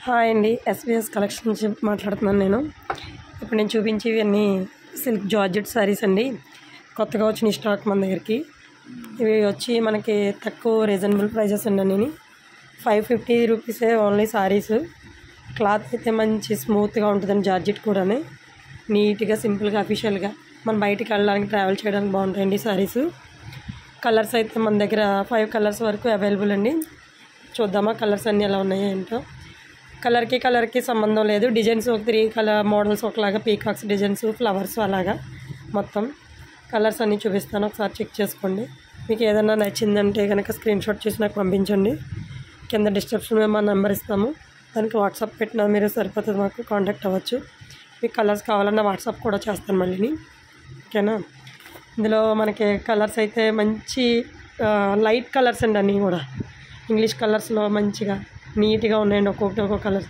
Hi అండి, SBS collection నుంచి మాట్లాడుతున్నాను నేను. ఇప్పుడు నేను చూపించేవి అన్నీ సిల్క్ జార్జెట్ శారీస్ అండి. కొత్తగా వచ్చిన స్టాక్ మన దగ్గరికి. ఇవి వచ్చి మనకి తక్కువ రీజనబుల్ ప్రైజెస్ అండి. 550 రూపీసే ఓన్లీ శారీస్. క్లాత్ అయితే మంచి స్మూత్గా ఉంటుందండి. జార్జెట్ కూడా నీట్గా సింపుల్గా అఫీషియల్గా మనం బయటికి వెళ్ళడానికి ట్రావెల్ చేయడానికి బాగుంటాయండి శారీస్. కలర్స్ అయితే మన దగ్గర 5 కలర్స్ వరకు అవైలబుల్ అండి. చూద్దామా కలర్స్ అన్నీ ఎలా ఉన్నాయో ఏంటో. కలర్కి సంబంధం లేదు. డిజైన్స్ ఒక 3 కలర్ మోడల్స్ ఒకలాగా, పీకాక్స్ డిజైన్స్, ఫ్లవర్స్ అలాగా మొత్తం కలర్స్ అన్నీ చూపిస్తాను. ఒకసారి చెక్ చేసుకోండి. మీకు ఏదైనా నచ్చిందంటే కనుక స్క్రీన్ షాట్ చేసి నాకు పంపించండి. కింద డిస్క్రిప్షన్లో మా నెంబర్ ఇస్తాము. దానికి వాట్సాప్ పెట్టినా మీరు సరిపోతుంది, మాకు కాంటాక్ట్ అవ్వచ్చు. మీకు కలర్స్ కావాలన్నా వాట్సాప్ కూడా చేస్తాను మళ్ళీ. ఓకేనా. ఇందులో మనకి కలర్స్ అయితే మంచి లైట్ కలర్స్ అండి. అన్నీ కూడా ఇంగ్లీష్ కలర్స్లో మంచిగా నీట్గా ఉన్నాయండి. ఒక్కొక్క కలర్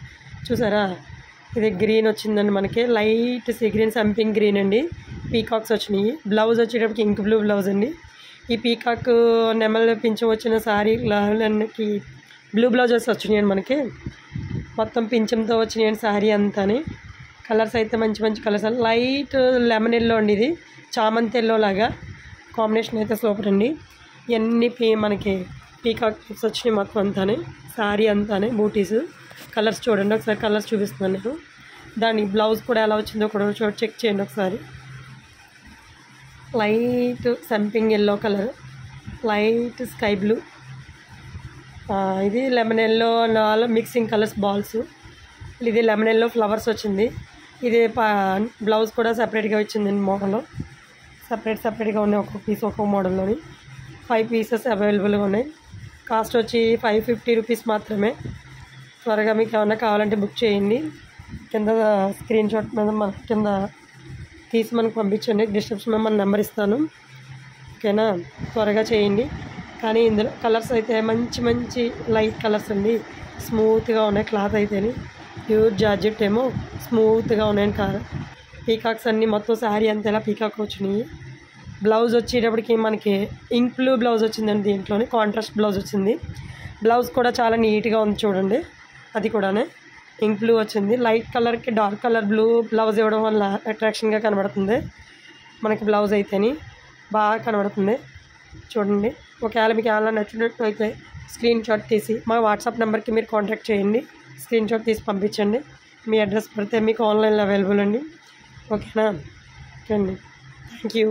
చూసారా. ఇది గ్రీన్ వచ్చిందండి మనకి, లైట్ సీ గ్రీన్, సంపింగ్ గ్రీన్ అండి. పీకాక్స్ వచ్చినాయి. బ్లౌజ్ వచ్చేటప్పటికి ఇంక్ బ్లూ బ్లౌజ్ అండి. ఈ పీకాక్ నెమల్ పింఛం వచ్చిన శారీకి బ్లూ బ్లౌజెస్ వచ్చినాయండి మనకి. మొత్తం పింఛంతో వచ్చినాయండి శారీ అంతాని. కలర్స్ అయితే మంచి మంచి కలర్స్. లైట్ లెమన్ ఎల్లో అండి. ఇది చామంతి ఎల్లో లాగా కాంబినేషన్ అయితే సూపర్ అండి. ఇవన్నీ మనకి పీకాక్ వచ్చినాయి మొత్తం అంతానే, శారీ అంతానే బూటీస్. కలర్స్ చూడండి ఒకసారి. కలర్స్ చూపిస్తున్నాను నేను. దానికి బ్లౌజ్ కూడా ఎలా వచ్చిందో కూడా చెక్ చేయండి ఒకసారి. లైట్ సంపింగ్ yellow colour, light sky blue, ఇది lemon yellow, mixing colours balls. ఇది లెమన్ ఎల్లో ఫ్లవర్స్ వచ్చింది. ఇది బ్లౌజ్ కూడా సపరేట్గా వచ్చిందండి. మోడల్లో సపరేట్గా ఉన్నాయి. ఒక్కొక్క పీస్ ఒక్కొక్క మోడల్లోని 5 పీసెస్ అవైలబుల్గా ఉన్నాయి. కాస్ట్ వచ్చి 550 రూపీస్ మాత్రమే. త్వరగా మీకు ఏమన్నా కావాలంటే బుక్ చేయండి. కింద స్క్రీన్ షాట్ మీద మన కింద తీసి మనకు పంపించండి. డిస్క్రిప్షన్లో మన నెంబర్ ఇస్తాను. ఓకేనా. త్వరగా చేయండి. కానీ ఇందులో కలర్స్ అయితే మంచి మంచి లైట్ కలర్స్ అండి. స్మూత్గా ఉన్నాయి. క్లాత్ అయితేని ప్యూర్ జార్జెట్ ఏమో స్మూత్గా ఉన్నాయండి. పీకాక్స్ అన్నీ మొత్తం శారీ అంతేలా పీకాక్ వచ్చినాయి. బ్లౌజ్ వచ్చేటప్పటికి మనకి ఇంక్ బ్లూ బ్లౌజ్ వచ్చిందండి. దీంట్లోనే కాంట్రాస్ట్ బ్లౌజ్ వచ్చింది. బ్లౌజ్ కూడా చాలా నీట్గా ఉంది చూడండి. అది కూడా ఇంక్ బ్లూ వచ్చింది. లైట్ కలర్కి డార్క్ కలర్ బ్లూ బ్లౌజ్ ఇవ్వడం వల్ల అట్రాక్షన్గా కనబడుతుంది మనకి. బ్లౌజ్ అయితేని బాగా కనబడుతుంది చూడండి. ఒకవేళ మీకు ఏమైనా నచ్చినట్లయితే స్క్రీన్ షాట్ తీసి మా వాట్సాప్ నెంబర్కి మీరు కాంటాక్ట్ చేయండి. స్క్రీన్ షాట్ తీసి పంపించండి. మీ అడ్రస్ పెడితే మీకు ఆన్లైన్లో అవైలబుల్ అండి. ఓకేనా. ఓకే అండి. Thank you.